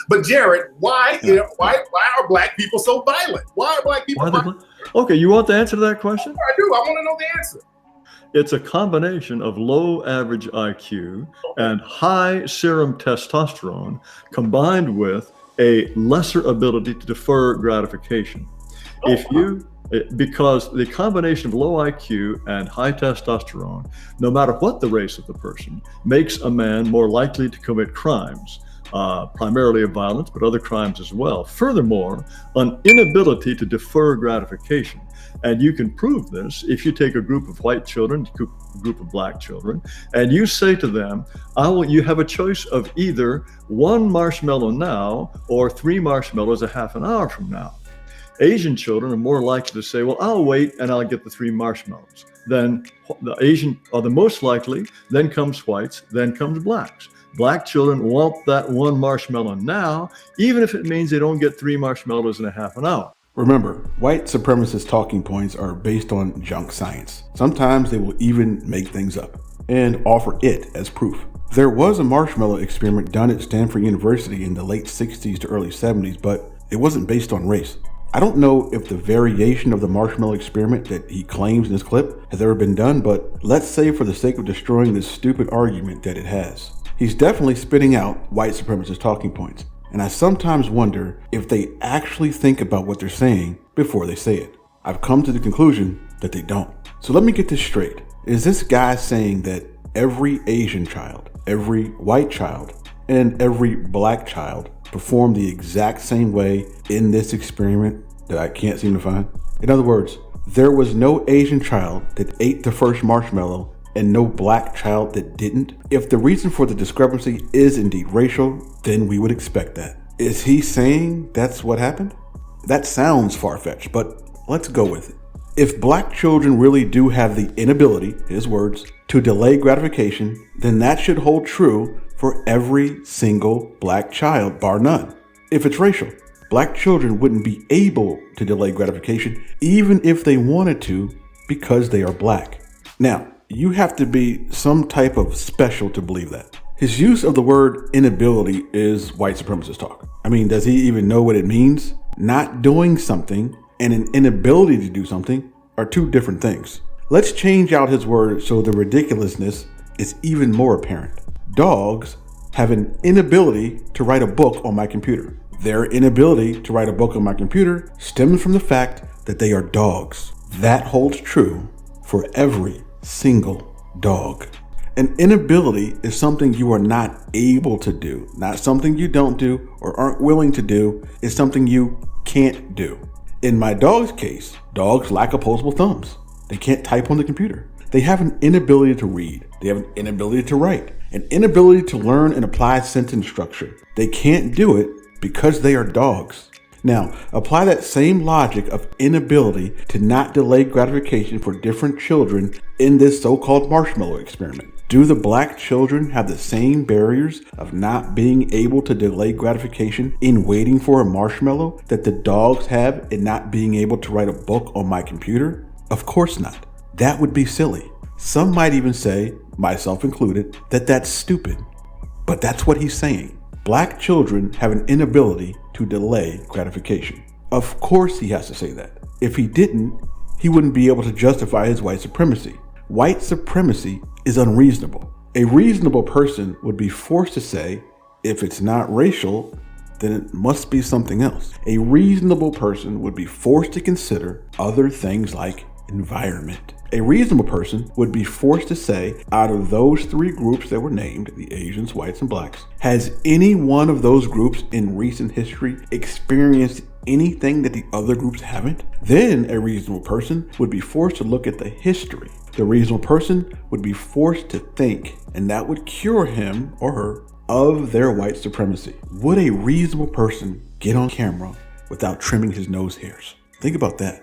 But Jared, why are black people so violent? Why are black people violent? Okay, you want the answer to that question? I do. I want to know the answer. It's a combination of low average IQ and high serum testosterone combined with a lesser ability to defer gratification. Because the combination of low IQ and high testosterone, no matter what the race of the person, makes a man more likely to commit crimes, primarily of violence, but other crimes as well. Furthermore, an inability to defer gratification. And you can prove this if you take a group of white children, a group of black children, and you say to them, you have a choice of either 1 marshmallow now or 3 marshmallows a half an hour from now. Asian children are more likely to say, well, I'll wait and I'll get the 3 marshmallows. Then the Asian are the most likely, then comes whites, then comes blacks. Black children want that 1 marshmallow now, even if it means they don't get 3 marshmallows in a half an hour. Remember, white supremacist talking points are based on junk science. Sometimes they will even make things up and offer it as proof. There was a marshmallow experiment done at Stanford University in the late 60s to early 70s, but it wasn't based on race. I don't know if the variation of the marshmallow experiment that he claims in this clip has ever been done, but let's say for the sake of destroying this stupid argument that it has. He's definitely spitting out white supremacist talking points. And I sometimes wonder if they actually think about what they're saying before they say it. I've come to the conclusion that they don't. So let me get this straight. Is this guy saying that every Asian child, every white child, and every black child performed the exact same way in this experiment that I can't seem to find? In other words, there was no Asian child that ate the first marshmallow and no black child that didn't? If the reason for the discrepancy is indeed racial, then we would expect that. Is he saying that's what happened? That sounds far-fetched, but let's go with it. If black children really do have the inability, his words, to delay gratification, then that should hold true for every single black child, bar none. If it's racial, black children wouldn't be able to delay gratification even if they wanted to because they are black. Now, you have to be some type of special to believe that. His use of the word inability is white supremacist talk. I mean, does he even know what it means? Not doing something and an inability to do something are two different things. Let's change out his word so the ridiculousness is even more apparent. Dogs have an inability to write a book on my computer. Their inability to write a book on my computer stems from the fact that they are dogs. That holds true for every single dog. An inability is something you are not able to do, not something you don't do or aren't willing to do. It's something you can't do. In my dog's case, dogs lack opposable thumbs. They can't type on the computer. They have an inability to read. They have an inability to write, an inability to learn and apply sentence structure. They can't do it because they are dogs. Now, apply that same logic of inability to not delay gratification for different children in this so-called marshmallow experiment. Do the black children have the same barriers of not being able to delay gratification in waiting for a marshmallow that the dogs have in not being able to write a book on my computer? Of course not. That would be silly. Some might even say, myself included, that that's stupid. But that's what he's saying. Black children have an inability to delay gratification. Of course he has to say that. If he didn't, he wouldn't be able to justify his white supremacy. White supremacy is unreasonable. A reasonable person would be forced to say, if it's not racial, then it must be something else. A reasonable person would be forced to consider other things like environment. A reasonable person would be forced to say, out of those 3 groups that were named, the Asians, whites, and blacks, has any one of those groups in recent history experienced anything that the other groups haven't? Then a reasonable person would be forced to look at the history. The reasonable person would be forced to think, and that would cure him or her of their white supremacy. Would a reasonable person get on camera without trimming his nose hairs? Think about that.